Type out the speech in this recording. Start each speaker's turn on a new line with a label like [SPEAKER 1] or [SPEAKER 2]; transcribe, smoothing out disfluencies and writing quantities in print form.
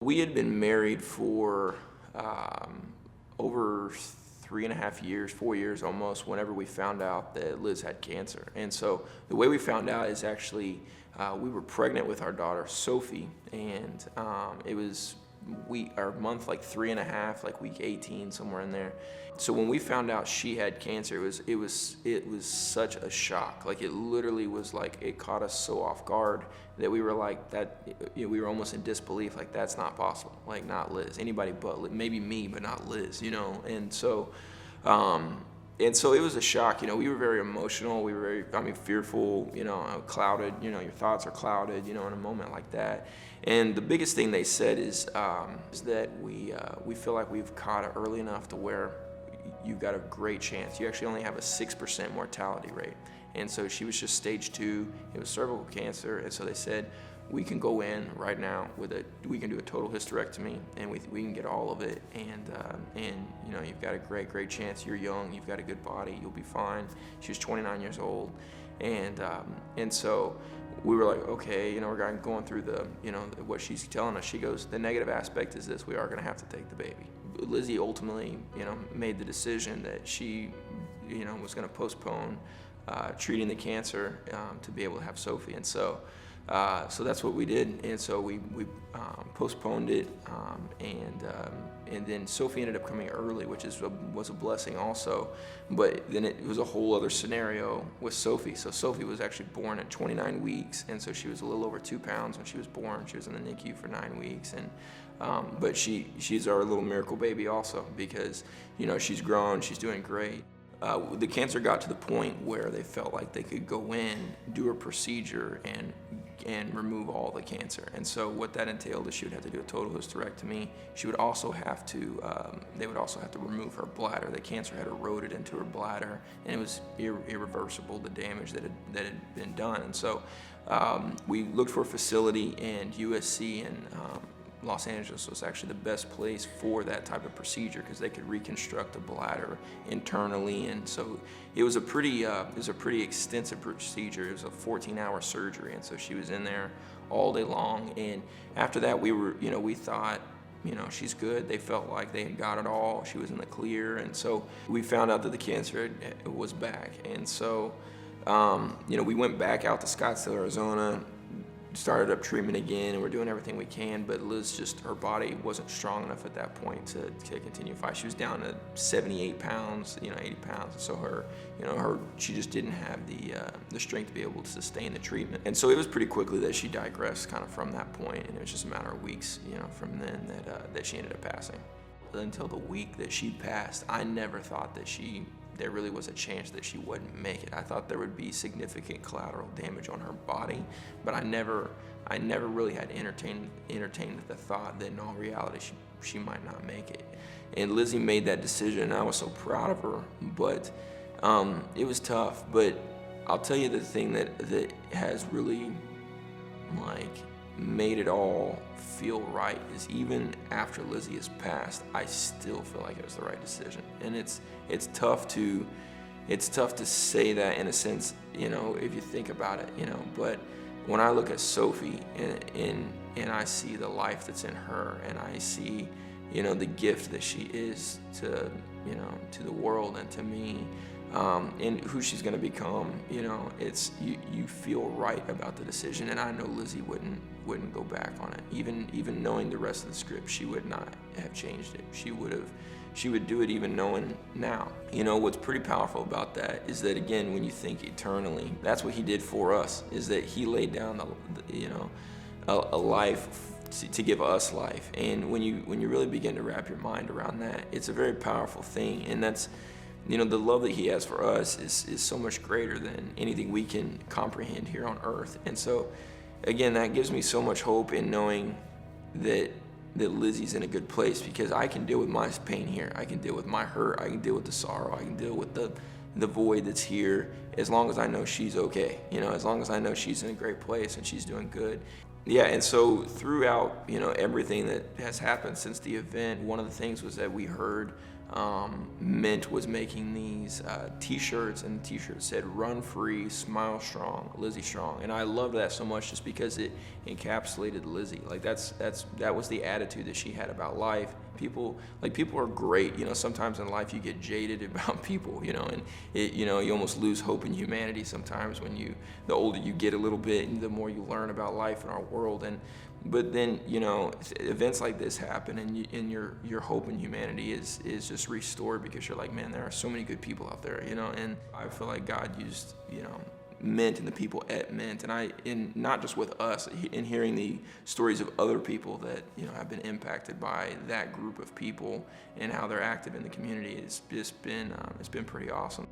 [SPEAKER 1] We had been married for over 3.5 years, 4 years almost, whenever we found out that Liz had cancer. And so the way we found out is actually we were pregnant with our daughter Sophie, and it was our month like 3.5, like week 18, somewhere in there. So when we found out she had cancer, it was such a shock. Like, it literally was like, it caught us so off guard that we were like, we were almost in disbelief. Like, that's not possible. Like, not Liz. Anybody but Liz. Maybe me, but not Liz. And so. And so it was a shock. We were very emotional. We were very, fearful, clouded. Your thoughts are clouded, in a moment like that. And the biggest thing they said is that we feel like we've caught it early enough to where you've got a great chance. You actually only have a 6% mortality rate. And so she was just stage 2. It was cervical cancer. And so they said, we can go in right now we can do a total hysterectomy, and we can get all of it, and you've got a great chance. You're young, you've got a good body, you'll be fine. She was 29 years old, and so we were like, okay, we're going through what she's telling us. She goes, the negative aspect is this: we are going to have to take the baby. Lizzie ultimately, made the decision that she, was going to postpone treating the cancer to be able to have Sophie, and so that's what we did. And so we postponed it, and then Sophie ended up coming early, which was a blessing also. But then it was a whole other scenario with Sophie. So Sophie was actually born at 29 weeks, and so she was a little over 2 pounds when she was born. She was in the NICU for 9 weeks, and but she's our little miracle baby also, because she's grown, she's doing great. The cancer got to the point where they felt like they could go in, do a procedure, and remove all the cancer. And so what that entailed is she would have to do a total hysterectomy. She would also have to, they would also have to remove her bladder. The cancer had eroded into her bladder, and it was irreversible, the damage that had been done. And so we looked for a facility, and USC and Los Angeles was actually the best place for that type of procedure, because they could reconstruct the bladder internally. And so it was a pretty extensive procedure. It was a 14-hour surgery, and so she was in there all day long. And after that, we thought, she's good. They felt like they had got it all. She was in the clear, and so we found out that the cancer was back. And so we went back out to Scottsdale, Arizona, started up treatment again, and we're doing everything we can, but Liz, her body wasn't strong enough at that point to continue to fight. She was down to 78 pounds, 80 pounds, and so she just didn't have the strength to be able to sustain the treatment. And so it was pretty quickly that she digressed kind of from that point, and it was just a matter of weeks, from then that she ended up passing. Until the week that she passed, I never thought that there really was a chance that she wouldn't make it. I thought there would be significant collateral damage on her body, but I never really had entertained the thought that in all reality she might not make it. And Lizzie made that decision, and I was so proud of her, but it was tough. But I'll tell you, the thing that has really made it all feel right is, even after Lizzie has passed, I still feel like it was the right decision. And it's tough to say that, in a sense, if you think about it, but when I look at Sophie and I see the life that's in her, and I see the gift that she is to the world and to me, and who she's going to become, it's you feel right about the decision. And I know Lizzie wouldn't go back on it. Even knowing the rest of the script, she would not have changed it. She would do it even knowing now. What's pretty powerful about that is that, again, when you think eternally, that's what he did for us, is that he laid down a life to give us life. And when you really begin to wrap your mind around that, it's a very powerful thing. And that's, the love that he has for us is so much greater than anything we can comprehend here on earth. And so, again, that gives me so much hope in knowing that Lizzie's in a good place, because I can deal with my pain here. I can deal with my hurt. I can deal with the sorrow. I can deal with the void that's here, as long as I know she's okay. As long as I know she's in a great place and she's doing good. Yeah, and so throughout, everything that has happened since the event, one of the things was that we heard Mint was making these t-shirts, and the t-shirt said "Run Free, Smile Strong, Lizzie Strong," and I loved that so much just because it encapsulated Lizzie. Like that was the attitude that she had about life. People are great, sometimes in life you get jaded about people, and you almost lose hope in humanity sometimes when the older you get a little bit and the more you learn about life in our world. But then, events like this happen, and your hope in humanity is just restored, because you're like, man, there are so many good people out there, and I feel like God used, Mint and the people at Mint, and not just with us, in hearing the stories of other people that, have been impacted by that group of people and how they're active in the community, it's been pretty awesome.